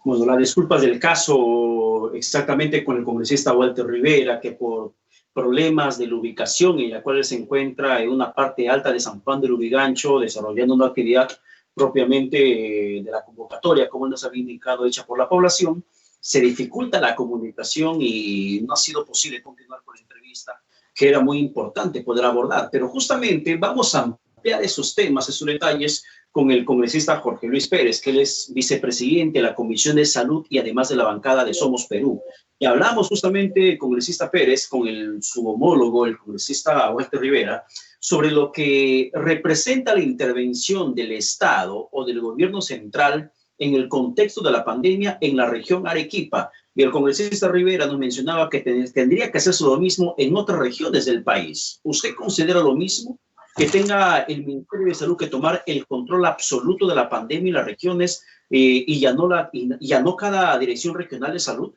Bueno, las disculpas del caso exactamente con el congresista Walter Rivera, que por problemas de la ubicación en la cual se encuentra en una parte alta de San Juan de Lurigancho, desarrollando una actividad propiamente de la convocatoria, como nos había indicado, hecha por la población, se dificulta la comunicación y no ha sido posible continuar con la entrevista, que era muy importante poder abordar. Pero justamente vamos a ampliar esos temas, esos detalles, con el congresista Jorge Luis Pérez, que él es vicepresidente de la Comisión de Salud y además de la bancada de Somos Perú. Y hablamos justamente, congresista Pérez, con su homólogo, el congresista Walter Rivera, sobre lo que representa la intervención del Estado o del gobierno central en el contexto de la pandemia en la región Arequipa. Y el congresista Rivera nos mencionaba que tendría que hacerse lo mismo en otras regiones del país. ¿Usted considera lo mismo? Que tenga el Ministerio de Salud que tomar el control absoluto de la pandemia en las regiones y ya no cada dirección regional de salud.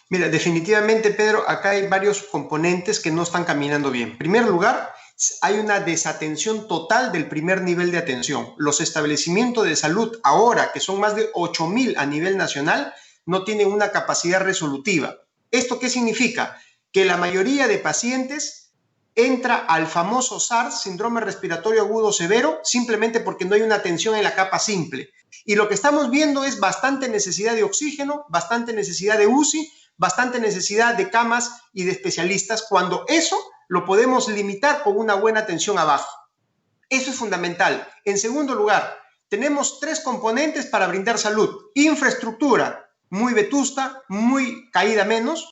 Mira, definitivamente, Pedro, acá hay varios componentes que no están caminando bien. En primer lugar, hay una desatención total del primer nivel de atención. Los establecimientos de salud ahora, que son más de 8.000 a nivel nacional, no tienen una capacidad resolutiva. ¿Esto qué significa? Que la mayoría de pacientes entra al famoso SARS, síndrome respiratorio agudo severo, simplemente porque no hay una atención en la capa simple. Y lo que estamos viendo es bastante necesidad de oxígeno, bastante necesidad de UCI, bastante necesidad de camas y de especialistas, cuando eso lo podemos limitar con una buena atención abajo. Eso es fundamental. En segundo lugar, tenemos 3 componentes para brindar salud. Infraestructura, muy vetusta, muy caída menos.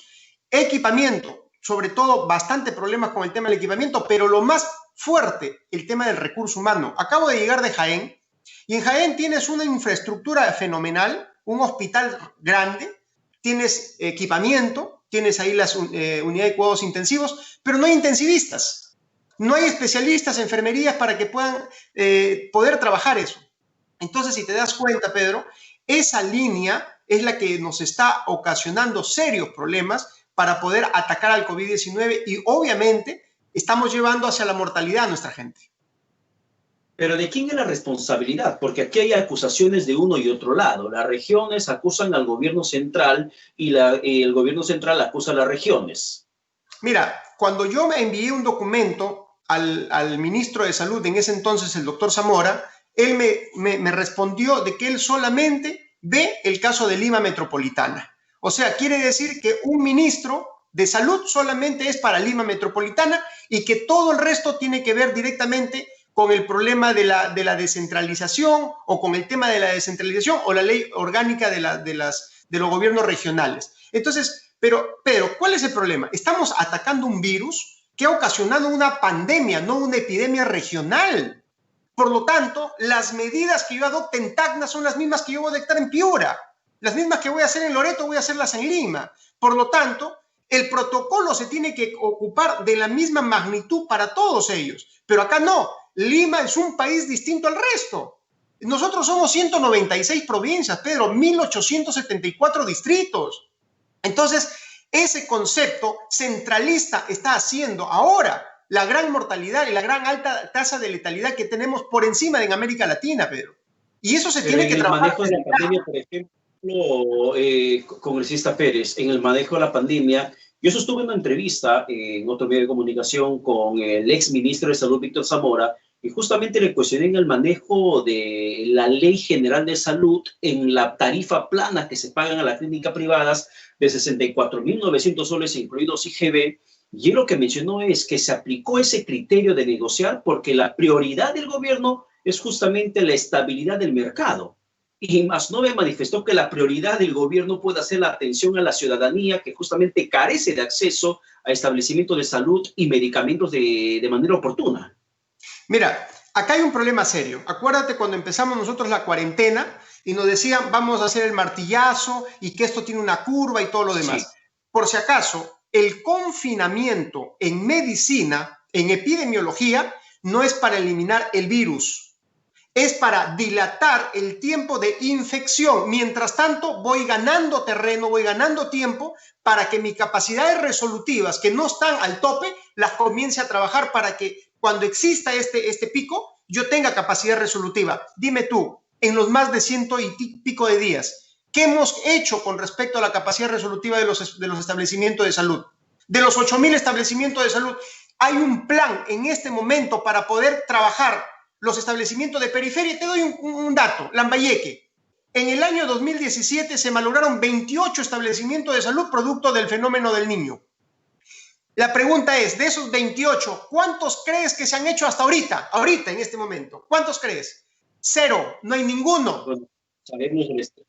Equipamiento, sobre todo bastante problemas con el tema del equipamiento, pero lo más fuerte, el tema del recurso humano. Acabo de llegar de Jaén, y en Jaén tienes una infraestructura fenomenal, un hospital grande, tienes equipamiento, tienes ahí las unidades de cuidados intensivos, pero no hay intensivistas, no hay especialistas, enfermerías para que puedan poder trabajar eso. Entonces, si te das cuenta, Pedro, esa línea es la que nos está ocasionando serios problemas para poder atacar al COVID-19 y obviamente estamos llevando hacia la mortalidad a nuestra gente. Pero ¿de quién es la responsabilidad? Porque aquí hay acusaciones de uno y otro lado. Las regiones acusan al gobierno central y el gobierno central acusa a las regiones. Mira, cuando yo me envié un documento al ministro de Salud, en ese entonces el doctor Zamora, él me respondió de que él solamente ve el caso de Lima Metropolitana. O sea, quiere decir que un ministro de salud solamente es para Lima Metropolitana y que todo el resto tiene que ver directamente con el problema de la descentralización o con el tema de la descentralización o la ley orgánica de los gobiernos regionales. Entonces, pero ¿cuál es el problema? Estamos atacando un virus que ha ocasionado una pandemia, no una epidemia regional. Por lo tanto, las medidas que yo adopte en Tacna son las mismas que yo voy a adoptar en Piura. Las mismas que voy a hacer en Loreto, voy a hacerlas en Lima. Por lo tanto, el protocolo se tiene que ocupar de la misma magnitud para todos ellos. Pero acá no. Lima es un país distinto al resto. Nosotros somos 196 provincias, Pedro, 1.874 distritos. Entonces, ese concepto centralista está haciendo ahora la gran mortalidad y la gran alta tasa de letalidad que tenemos por encima de en América Latina, Pedro. Y eso se tiene que trabajar. En el manejo de la pandemia, por ejemplo, congresista Pérez, en el manejo de la pandemia, yo sostuve una entrevista en otro medio de comunicación con el ex ministro de Salud, Víctor Zamora, y justamente le cuestioné en el manejo de la Ley General de Salud en la tarifa plana que se pagan a las clínicas privadas de 64.900 soles, incluidos IGB, y lo que mencionó es que se aplicó ese criterio de negociar porque la prioridad del gobierno es justamente la estabilidad del mercado. Y más no me manifestó que la prioridad del gobierno pueda ser la atención a la ciudadanía que justamente carece de acceso a establecimientos de salud y medicamentos de manera oportuna. Mira, acá hay un problema serio. Acuérdate cuando empezamos nosotros la cuarentena y nos decían vamos a hacer el martillazo y que esto tiene una curva y todo lo demás. Sí. Por si acaso, el confinamiento en medicina, en epidemiología, no es para eliminar el virus. Es para dilatar el tiempo de infección. Mientras tanto, voy ganando terreno, voy ganando tiempo para que mis capacidades resolutivas, que no están al tope, las comience a trabajar para que cuando exista este pico, yo tenga capacidad resolutiva. Dime tú, en los más de 100 y pico de días, ¿Qué hemos hecho con respecto a la capacidad resolutiva de los establecimientos de salud? De los 8.000 establecimientos de salud, hay un plan en este momento para poder trabajar los establecimientos de periferia. Te doy un dato, Lambayeque. En el año 2017 se malograron 28 establecimientos de salud producto del fenómeno del Niño. La pregunta es, de esos 28, ¿cuántos crees que se han hecho hasta ahorita? Ahorita, en este momento. ¿Cuántos crees? 0, no hay ninguno. Bueno,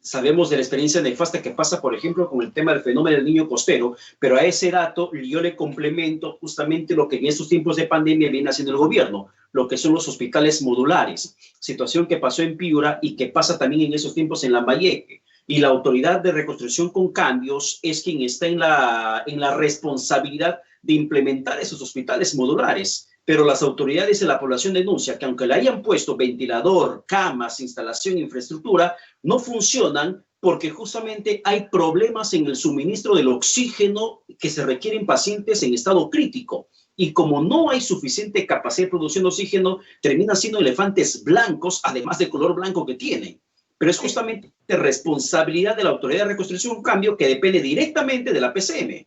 sabemos de la experiencia nefasta que pasa, por ejemplo, con el tema del fenómeno del niño costero, pero a ese dato yo le complemento justamente lo que en estos tiempos de pandemia viene haciendo el gobierno, lo que son los hospitales modulares, situación que pasó en Piura y que pasa también en esos tiempos en Lambayeque. Y la Autoridad de Reconstrucción con Cambios es quien está en la responsabilidad de implementar esos hospitales modulares. Pero las autoridades y la población denuncian que aunque le hayan puesto ventilador, camas, instalación, infraestructura, no funcionan porque justamente hay problemas en el suministro del oxígeno que se requieren pacientes en estado crítico. Y como no hay suficiente capacidad de producción de oxígeno, terminan siendo elefantes blancos, además del color blanco que tienen. Pero es justamente responsabilidad de la Autoridad de Reconstrucción un cambio que depende directamente de la PCM.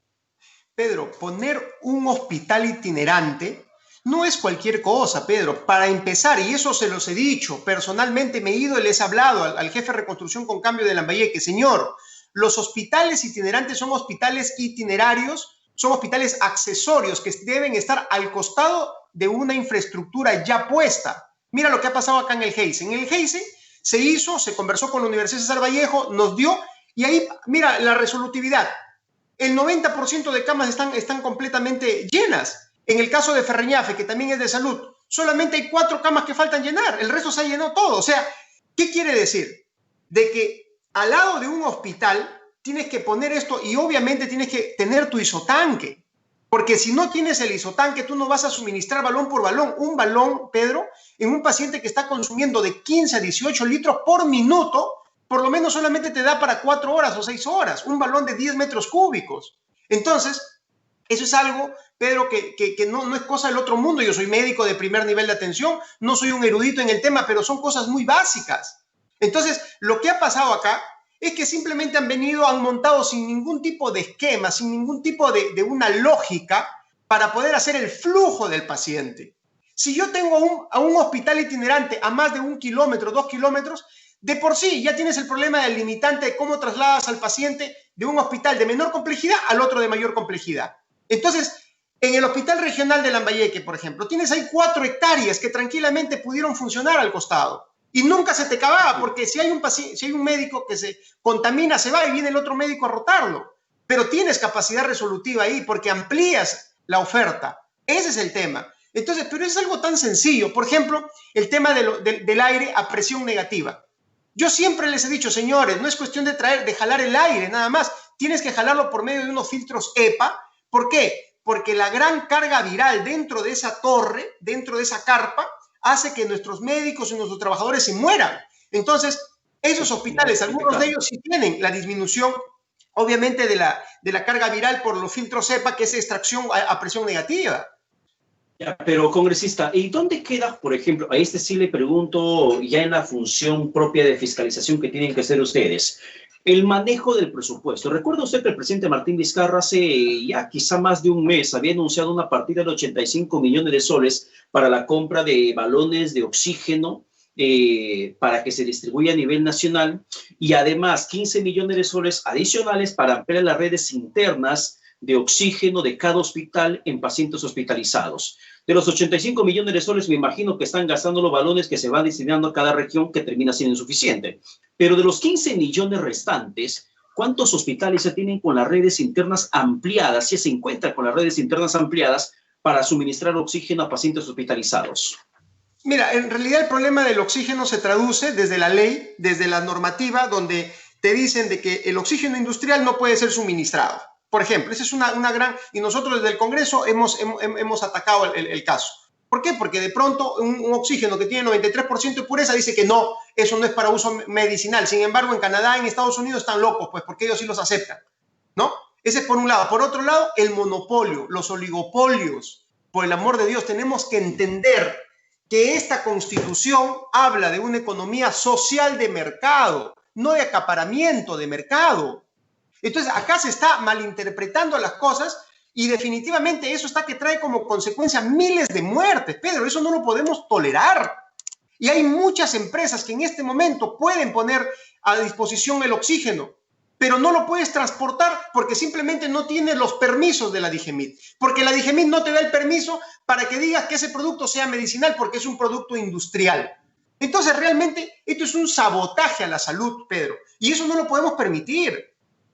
Pedro, poner un hospital itinerante no es cualquier cosa, Pedro. Para empezar, y eso se los he dicho, personalmente me he ido y les he hablado al jefe de Reconstrucción con Cambio de Lambayeque, señor, los hospitales itinerantes son hospitales itinerarios, son hospitales accesorios que deben estar al costado de una infraestructura ya puesta. Mira lo que ha pasado acá en el Geise. En el Geise se conversó con la Universidad César Vallejo, nos dio, y ahí, mira la resolutividad. El 90% de camas están completamente llenas. En el caso de Ferreñafe, que también es de salud, solamente hay 4 camas que faltan llenar, el resto se ha llenado todo. O sea, ¿qué quiere decir? De que al lado de un hospital tienes que poner esto y obviamente tienes que tener tu isotanque, porque si no tienes el isotanque, tú no vas a suministrar balón por balón. Un balón, Pedro, en un paciente que está consumiendo de 15 a 18 litros por minuto, por lo menos solamente te da para 4 horas o 6 horas, un balón de 10 metros cúbicos. Entonces, eso es algo, Pedro, que no es cosa del otro mundo. Yo soy médico de primer nivel de atención, no soy un erudito en el tema, pero son cosas muy básicas. Entonces, lo que ha pasado acá es que simplemente han montado sin ningún tipo de esquema, sin ningún tipo de una lógica para poder hacer el flujo del paciente. Si yo tengo a un hospital itinerante a más de 1 kilómetro, 2 kilómetros, de por sí ya tienes el problema del limitante de cómo trasladas al paciente de un hospital de menor complejidad al otro de mayor complejidad. Entonces, en el Hospital Regional de Lambayeque, por ejemplo, tienes ahí 4 hectáreas que tranquilamente pudieron funcionar al costado y nunca se te acababa, porque si hay un médico que se contamina, se va y viene el otro médico a rotarlo. Pero tienes capacidad resolutiva ahí porque amplías la oferta. Ese es el tema. Entonces, pero es algo tan sencillo. Por ejemplo, el tema del aire a presión negativa. Yo siempre les he dicho, señores, no es cuestión de jalar el aire nada más. Tienes que jalarlo por medio de unos filtros EPA. ¿Por qué? Porque la gran carga viral dentro de esa torre, dentro de esa carpa, hace que nuestros médicos y nuestros trabajadores se mueran. Entonces, esos hospitales, algunos de ellos sí tienen la disminución, obviamente, de la carga viral por los filtros EPA, que es extracción a presión negativa. Ya, pero, congresista, ¿y dónde queda, por ejemplo, a este sí le pregunto ya en la función propia de fiscalización que tienen que hacer ustedes, el manejo del presupuesto? Recuerda usted que el presidente Martín Vizcarra hace ya quizá más de un mes había anunciado una partida de 85 millones de soles para la compra de balones de oxígeno para que se distribuya a nivel nacional y además 15 millones de soles adicionales para ampliar las redes internas de oxígeno de cada hospital en pacientes hospitalizados. De los 85 millones de soles, me imagino que están gastando los balones que se van destinando a cada región, que termina siendo insuficiente. Pero de los 15 millones restantes, ¿cuántos hospitales se tienen con las redes internas ampliadas, si se encuentran con las redes internas ampliadas para suministrar oxígeno a pacientes hospitalizados? Mira, en realidad el problema del oxígeno se traduce desde la ley, desde la normativa, donde te dicen de que el oxígeno industrial no puede ser suministrado. Por ejemplo, esa es una gran... Y nosotros desde el Congreso hemos atacado el caso. ¿Por qué? Porque de pronto un oxígeno que tiene 93% de pureza dice que no, eso no es para uso medicinal. Sin embargo, en Canadá, en Estados Unidos están locos, pues, porque ellos sí los aceptan, ¿no? Ese es por un lado. Por otro lado, el monopolio, los oligopolios. Por el amor de Dios, tenemos que entender que esta Constitución habla de una economía social de mercado. no de acaparamiento de mercado. Entonces, acá se está malinterpretando las cosas y definitivamente eso está que trae como consecuencia miles de muertes. Pedro, eso no lo podemos tolerar. Y hay muchas empresas que en este momento pueden poner a disposición el oxígeno, pero no lo puedes transportar porque simplemente no tiene los permisos de la DIGEMIT, porque la DIGEMIT no te da el permiso para que digas que ese producto sea medicinal porque es un producto industrial. Entonces, realmente, esto es un sabotaje a la salud, Pedro, y eso no lo podemos permitir.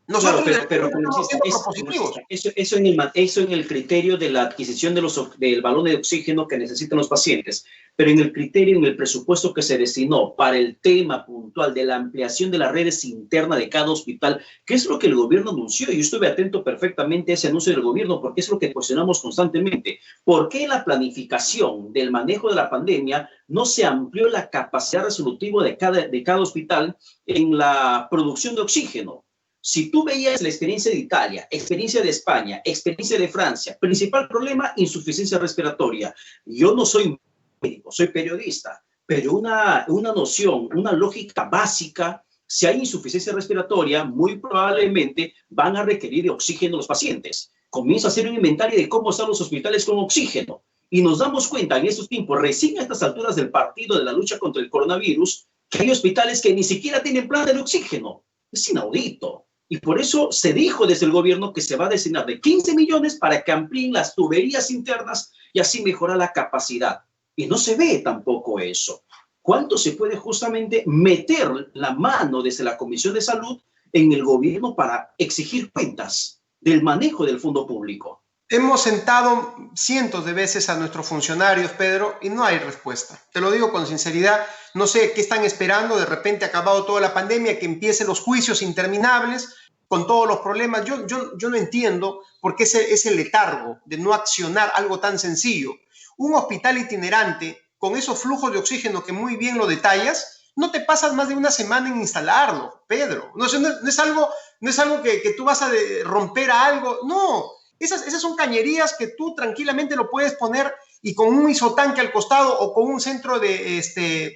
Nosotros pero estamos siendo propositivos. Eso en el criterio de la adquisición del balón de oxígeno que necesitan los pacientes, pero en el criterio, en el presupuesto que se destinó para el tema puntual de la ampliación de las redes internas de cada hospital, ¿qué es lo que el gobierno anunció? Yo estuve atento perfectamente a ese anuncio del gobierno porque es lo que cuestionamos constantemente. ¿Por qué en la planificación del manejo de la pandemia no se amplió la capacidad resolutiva de cada hospital en la producción de oxígeno? Si tú veías la experiencia de Italia, experiencia de España, experiencia de Francia, principal problema, insuficiencia respiratoria. Yo no soy médico, soy periodista, pero una noción, una lógica básica, si hay insuficiencia respiratoria, muy probablemente van a requerir de oxígeno los pacientes. Comienzo a hacer un inventario de cómo están los hospitales con oxígeno y nos damos cuenta en estos tiempos, recién a estas alturas del partido de la lucha contra el coronavirus, que hay hospitales que ni siquiera tienen planta de oxígeno. Es inaudito. Y por eso se dijo desde el gobierno que se va a destinar de 15 millones para que amplíen las tuberías internas y así mejorar la capacidad. Y no se ve tampoco eso. ¿Cuánto se puede justamente meter la mano desde la Comisión de Salud en el gobierno para exigir cuentas del manejo del fondo público? Hemos sentado cientos de veces a nuestros funcionarios, Pedro, y no hay respuesta. Te lo digo con sinceridad, no sé qué están esperando, de repente acabado toda la pandemia, que empiecen los juicios interminables con todos los problemas. Yo no entiendo por qué ese letargo de no accionar algo tan sencillo. Un hospital itinerante con esos flujos de oxígeno que muy bien lo detallas, no te pasas más de una semana en instalarlo, Pedro. No es algo que tú vas a romper a algo, no. Esas son cañerías que tú tranquilamente lo puedes poner y con un isotanque al costado o con un centro de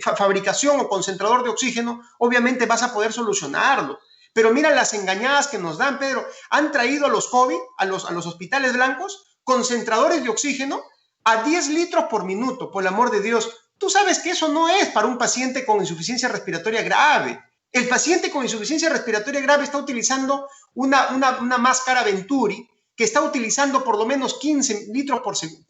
fabricación o concentrador de oxígeno, obviamente vas a poder solucionarlo. Pero mira las engañadas que nos dan, Pedro. Han traído a los COVID, a los hospitales blancos, concentradores de oxígeno a 10 litros por minuto, por el amor de Dios. Tú sabes que eso no es para un paciente con insuficiencia respiratoria grave. El paciente con insuficiencia respiratoria grave está utilizando una máscara Venturi que está utilizando por lo menos 15 litros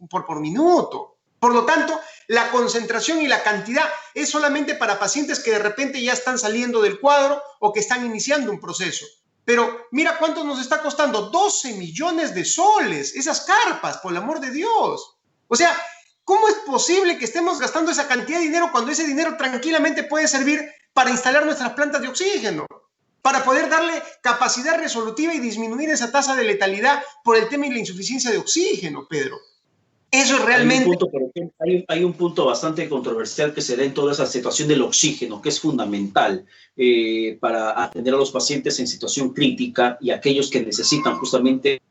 por minuto. Por lo tanto, la concentración y la cantidad es solamente para pacientes que de repente ya están saliendo del cuadro o que están iniciando un proceso. Pero mira cuánto nos está costando, 12 millones de soles, esas carpas, por el amor de Dios. O sea, ¿cómo es posible que estemos gastando esa cantidad de dinero cuando ese dinero tranquilamente puede servir para instalar nuestras plantas de oxígeno, para poder darle capacidad resolutiva y disminuir esa tasa de letalidad por el tema de la insuficiencia de oxígeno, Pedro? Eso es realmente... Hay un punto bastante controversial que se da en toda esa situación del oxígeno, que es fundamental para atender a los pacientes en situación crítica y aquellos que necesitan justamente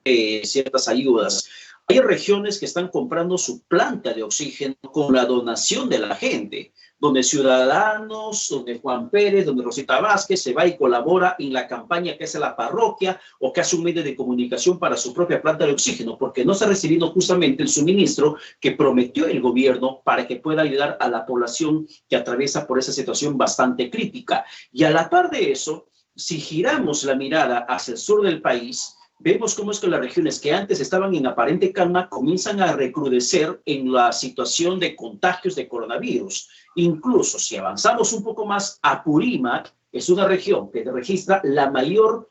ciertas ayudas. Hay regiones que están comprando su planta de oxígeno con la donación de la gente, donde ciudadanos, donde Juan Pérez, donde Rosita Vázquez se va y colabora en la campaña que hace la parroquia o que hace un medio de comunicación para su propia planta de oxígeno, porque no está recibiendo justamente el suministro que prometió el gobierno para que pueda ayudar a la población que atraviesa por esa situación bastante crítica. Y a la par de eso, si giramos la mirada hacia el sur del país, vemos cómo es que las regiones que antes estaban en aparente calma comienzan a recrudecer en la situación de contagios de coronavirus. Incluso si avanzamos un poco más, Apurímac es una región que registra la mayor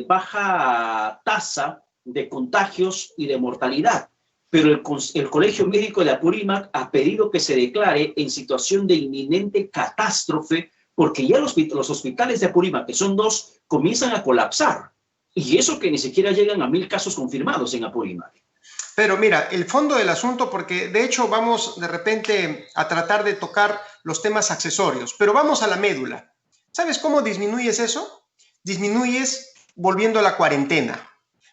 baja tasa de contagios y de mortalidad. Pero el Colegio Médico de Apurímac ha pedido que se declare en situación de inminente catástrofe porque ya los hospitales de Apurímac, que son 2, comienzan a colapsar. Y eso que ni siquiera llegan a 1000 casos confirmados en Apurímac. Pero mira, el fondo del asunto, porque de hecho vamos de repente a tratar de tocar los temas accesorios, pero vamos a la médula. ¿Sabes cómo disminuyes eso? Disminuyes volviendo a la cuarentena.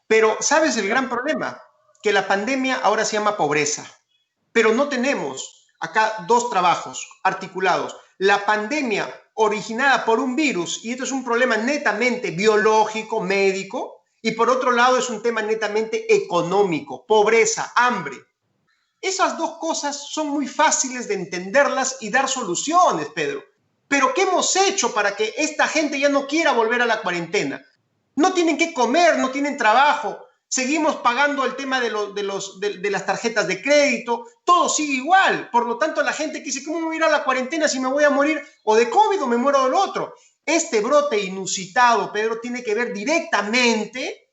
Pero ¿sabes el gran problema? Que la pandemia ahora se llama pobreza. Pero no tenemos acá 2 trabajos articulados. La pandemia originada por un virus, y esto es un problema netamente biológico, médico, y por otro lado es un tema netamente económico, pobreza, hambre. Esas dos cosas son muy fáciles de entenderlas y dar soluciones, Pedro. Pero ¿qué hemos hecho para que esta gente ya no quiera volver a la cuarentena? No tienen que comer, no tienen trabajo, seguimos pagando el tema de las tarjetas de crédito, todo sigue igual. Por lo tanto, la gente que dice, ¿cómo me voy a ir a la cuarentena si me voy a morir o de COVID o me muero del otro? Este brote inusitado, Pedro, tiene que ver directamente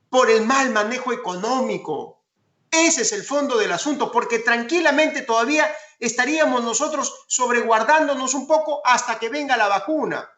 por el mal manejo económico. Ese es el fondo del asunto, porque tranquilamente todavía estaríamos nosotros sobreguardándonos un poco hasta que venga la vacuna,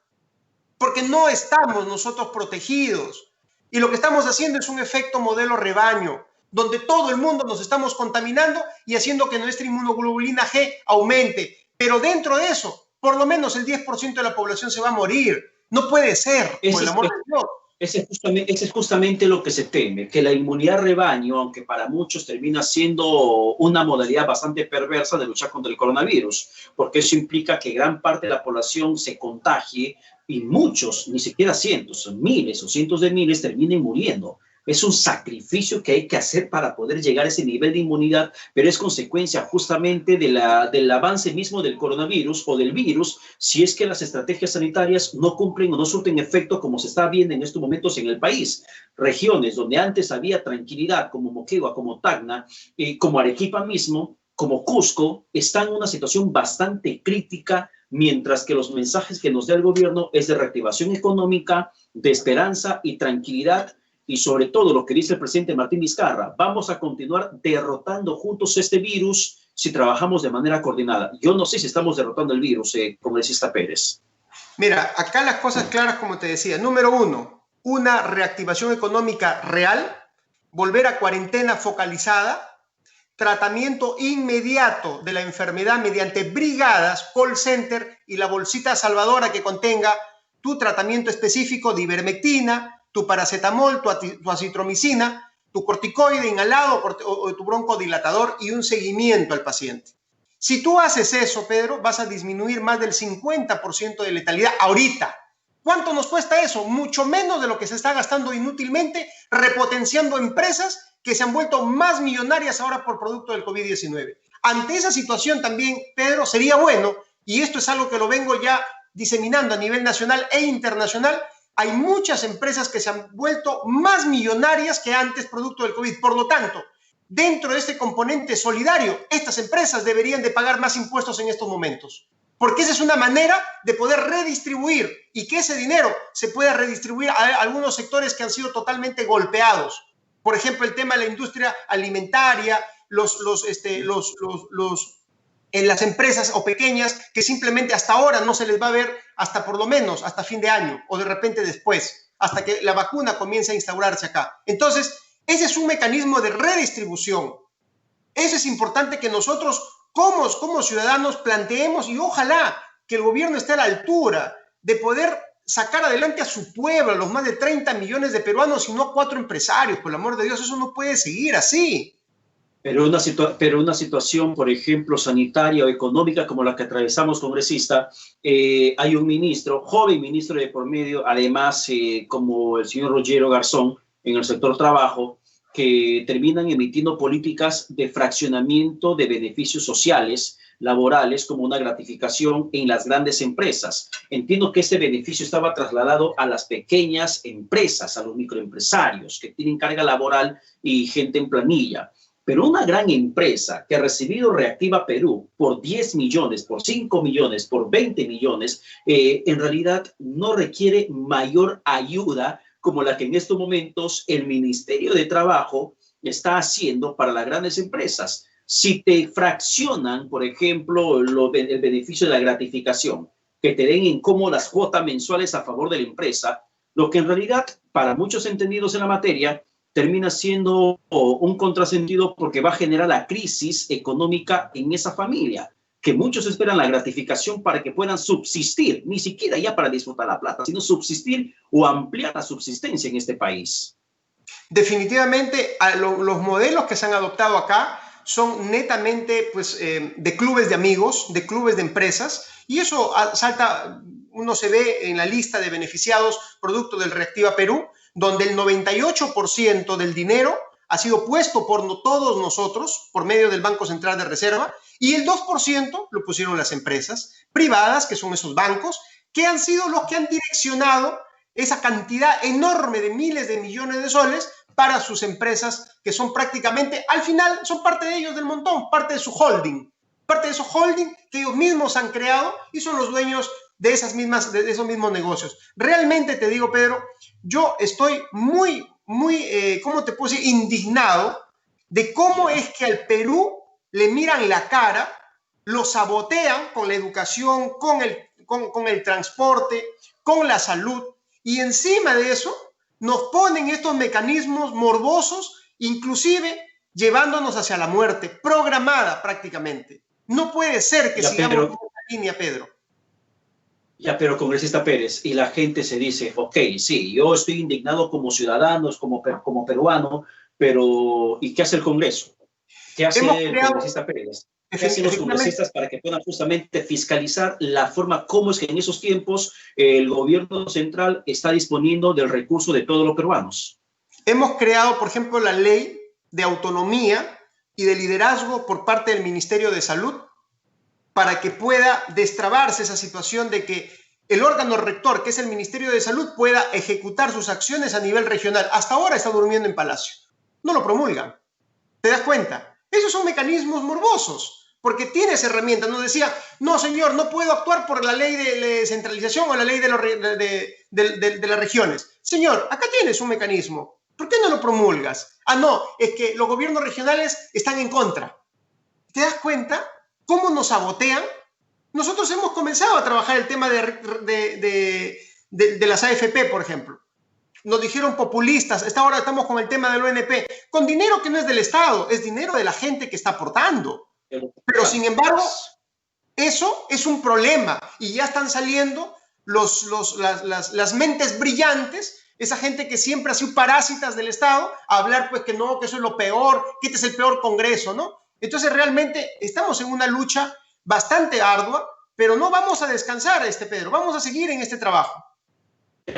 porque no estamos nosotros protegidos. Y lo que estamos haciendo es un efecto modelo rebaño, donde todo el mundo nos estamos contaminando y haciendo que nuestra inmunoglobulina G aumente. Pero dentro de eso, por lo menos el 10% de la población se va a morir. No puede ser, por el amor de Dios. Ese es justamente lo que se teme, que la inmunidad rebaño, aunque para muchos termina siendo una modalidad bastante perversa de luchar contra el coronavirus, porque eso implica que gran parte de la población se contagie y muchos, ni siquiera cientos, miles o cientos de miles terminen muriendo. Es un sacrificio que hay que hacer para poder llegar a ese nivel de inmunidad, pero es consecuencia justamente del avance mismo del coronavirus o del virus, si es que las estrategias sanitarias no cumplen o no surten efecto como se está viendo en estos momentos en el país. Regiones donde antes había tranquilidad, como Moquegua, como Tacna, como Arequipa mismo, como Cusco, están en una situación bastante crítica, mientras que los mensajes que nos da el gobierno es de reactivación económica, de esperanza y tranquilidad. Y sobre todo lo que dice el presidente Martín Vizcarra, vamos a continuar derrotando juntos este virus si trabajamos de manera coordinada. Yo no sé si estamos derrotando el virus, congresista Pérez. Mira, acá las cosas claras, como te decía. Número uno, una reactivación económica real, volver a cuarentena focalizada, tratamiento inmediato de la enfermedad mediante brigadas, call center y la bolsita salvadora que contenga tu tratamiento específico de ivermectina, tu paracetamol, tu acitromicina, tu corticoide inhalado o tu broncodilatador y un seguimiento al paciente. Si tú haces eso, Pedro, vas a disminuir más del 50% de letalidad ahorita. ¿Cuánto nos cuesta eso? Mucho menos de lo que se está gastando inútilmente repotenciando empresas que se han vuelto más millonarias ahora por producto del COVID-19. Ante esa situación también, Pedro, sería bueno, y esto es algo que lo vengo ya diseminando a nivel nacional e internacional, hay muchas empresas que se han vuelto más millonarias que antes producto del COVID. Por lo tanto, dentro de este componente solidario, estas empresas deberían de pagar más impuestos en estos momentos, porque esa es una manera de poder redistribuir y que ese dinero se pueda redistribuir a algunos sectores que han sido totalmente golpeados. Por ejemplo, el tema de la industria alimentaria, en las empresas o pequeñas que simplemente hasta ahora no se les va a ver hasta por lo menos hasta fin de año o de repente después, hasta que la vacuna comience a instaurarse acá. Entonces, ese es un mecanismo de redistribución. Eso es importante que nosotros como ciudadanos planteemos y ojalá que el gobierno esté a la altura de poder sacar adelante a su pueblo, a los más de 30 millones de peruanos y no a 4 empresarios. Por el amor de Dios, eso no puede seguir así. Pero una situación, por ejemplo, sanitaria o económica como la que atravesamos, congresista, hay un ministro, joven ministro de por medio, además como el señor Rogero Garzón en el sector trabajo, que terminan emitiendo políticas de fraccionamiento de beneficios sociales, laborales, como una gratificación en las grandes empresas. Entiendo que este beneficio estaba trasladado a las pequeñas empresas, a los microempresarios que tienen carga laboral y gente en planilla. Pero una gran empresa que ha recibido Reactiva Perú por 10 millones, por 5 millones, por 20 millones, en realidad no requiere mayor ayuda como la que en estos momentos el Ministerio de Trabajo está haciendo para las grandes empresas. Si te fraccionan, por ejemplo, el beneficio de la gratificación, que te den en cómodas cuotas mensuales a favor de la empresa, lo que en realidad, para muchos entendidos en la materia, termina siendo un contrasentido porque va a generar la crisis económica en esa familia, que muchos esperan la gratificación para que puedan subsistir, ni siquiera ya para disfrutar la plata, sino subsistir o ampliar la subsistencia en este país. Definitivamente, los modelos que se han adoptado acá son netamente pues, de clubes de amigos, de clubes de empresas, y eso salta uno se ve en la lista de beneficiados producto del Reactiva Perú, donde el 98% del dinero ha sido puesto por todos nosotros por medio del Banco Central de Reserva y el 2% lo pusieron las empresas privadas, que son esos bancos, que han sido los que han direccionado esa cantidad enorme de miles de millones de soles para sus empresas, que son prácticamente, al final, son parte de ellos del montón, parte de su holding que ellos mismos han creado y son los dueños de esos mismos negocios. Realmente te digo, Pedro, yo estoy muy, ¿cómo te puedo decir? Indignado de cómo es que al Perú le miran la cara, lo sabotean con la educación, con el transporte, con la salud, y encima de eso nos ponen estos mecanismos morbosos, inclusive llevándonos hacia la muerte, programada prácticamente. No puede ser que sigamos en esta línea, Pedro. Ya, pero congresista Pérez, y la gente se dice, ok, sí, yo estoy indignado como ciudadano, como peruano, pero ¿y qué hace el Congreso? ¿Qué hace el congresista Pérez? ¿Qué hacen los congresistas para que puedan justamente fiscalizar la forma como es que en esos tiempos el gobierno central está disponiendo del recurso de todos los peruanos? Hemos creado, por ejemplo, la ley de autonomía y de liderazgo por parte del Ministerio de Salud para que pueda destrabarse esa situación de que el órgano rector, que es el Ministerio de Salud, pueda ejecutar sus acciones a nivel regional. Hasta ahora está durmiendo en Palacio. No lo promulgan. ¿Te das cuenta? Esos son mecanismos morbosos, porque tienes herramientas. Nos decía, no, señor, no puedo actuar por la ley de centralización o la ley de las regiones. Señor, acá tienes un mecanismo. ¿Por qué no lo promulgas? Ah, no, es que los gobiernos regionales están en contra. ¿Te das cuenta cómo nos sabotean? Nosotros hemos comenzado a trabajar el tema de las AFP, por ejemplo. Nos dijeron populistas, ahora estamos con el tema del ONP, con dinero que no es del Estado, es dinero de la gente que está aportando. Pero sin embargo, eso es un problema y ya están saliendo las mentes brillantes, esa gente que siempre ha sido parásitas del Estado, a hablar pues que no, que eso es lo peor, que este es el peor Congreso, ¿no? Entonces realmente estamos en una lucha bastante ardua, pero no vamos a descansar, Pedro, vamos a seguir en este trabajo.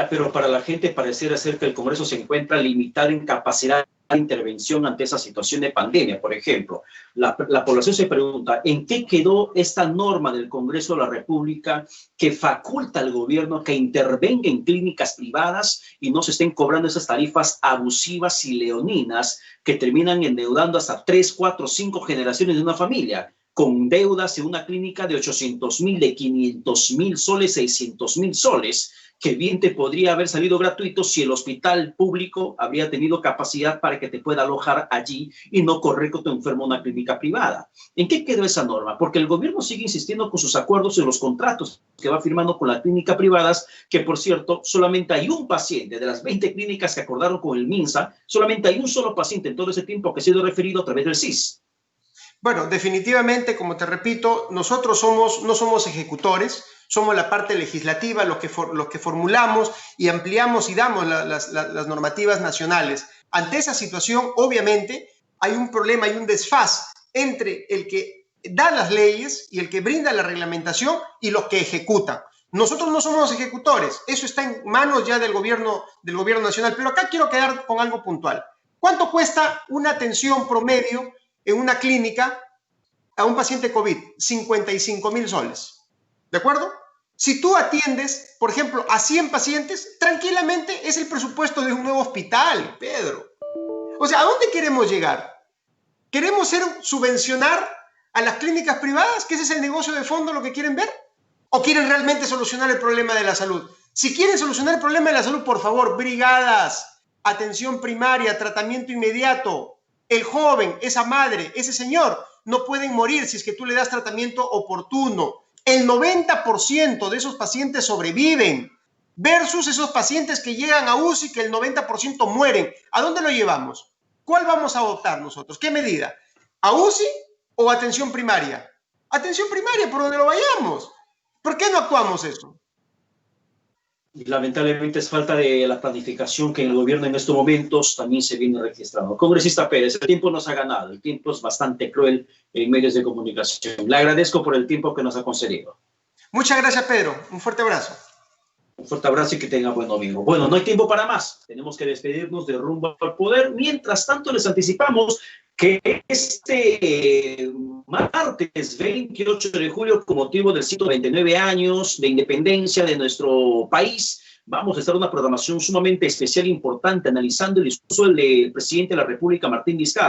Pero para la gente pareciera ser que el Congreso se encuentra limitado en capacidad de intervención ante esa situación de pandemia. Por ejemplo, la población se pregunta, ¿en qué quedó esta norma del Congreso de la República que faculta al gobierno que intervenga en clínicas privadas y no se estén cobrando esas tarifas abusivas y leoninas que terminan endeudando hasta 3, 4, 5 generaciones de una familia? Con deudas en una clínica de 800.000, de 500.000 soles, 600.000 soles, que bien te podría haber salido gratuito si el hospital público habría tenido capacidad para que te pueda alojar allí y no correr con tu enfermo a una clínica privada. ¿En qué quedó esa norma? Porque el gobierno sigue insistiendo con sus acuerdos en los contratos que va firmando con las clínicas privadas, que por cierto, solamente hay un paciente de las 20 clínicas que acordaron con el MINSA, solamente hay un solo paciente en todo ese tiempo que ha sido referido a través del SIS. Bueno, definitivamente, como te repito, nosotros no somos ejecutores, somos la parte legislativa, los que formulamos y ampliamos y damos las normativas nacionales. Ante esa situación, obviamente, hay un problema, hay un desfase entre el que da las leyes y el que brinda la reglamentación y los que ejecutan. Nosotros no somos ejecutores, eso está en manos ya del gobierno nacional, pero acá quiero quedar con algo puntual. ¿Cuánto cuesta una atención promedio en una clínica a un paciente COVID? 55.000 soles. ¿De acuerdo? Si tú atiendes, por ejemplo, a 100 pacientes, tranquilamente es el presupuesto de un nuevo hospital, Pedro. O sea, ¿a dónde queremos llegar? ¿Queremos subvencionar a las clínicas privadas? ¿Que ese es el negocio de fondo, lo que quieren ver? ¿O quieren realmente solucionar el problema de la salud? Si quieren solucionar el problema de la salud, por favor, brigadas, atención primaria, tratamiento inmediato. El joven, esa madre, ese señor, no pueden morir si es que tú le das tratamiento oportuno. El 90% de esos pacientes sobreviven versus esos pacientes que llegan a UCI que el 90% mueren. ¿A dónde lo llevamos? ¿Cuál vamos a adoptar nosotros? ¿Qué medida? ¿A UCI o atención primaria? Atención primaria, por donde lo vayamos. ¿Por qué no actuamos eso? Y lamentablemente es falta de la planificación que en el gobierno en estos momentos también se viene registrando. Congresista Pérez, el tiempo nos ha ganado, el tiempo es bastante cruel en medios de comunicación. Le agradezco por el tiempo que nos ha concedido. Muchas gracias, Pedro. Un fuerte abrazo. Un fuerte abrazo y que tengan buen domingo. Bueno, no hay tiempo para más. Tenemos que despedirnos de Rumbo al Poder. Mientras tanto, les anticipamos que este martes 28 de julio, con motivo del 129 años de independencia de nuestro país, vamos a estar en una programación sumamente especial e importante, analizando el discurso del presidente de la República, Martín Vizcarra.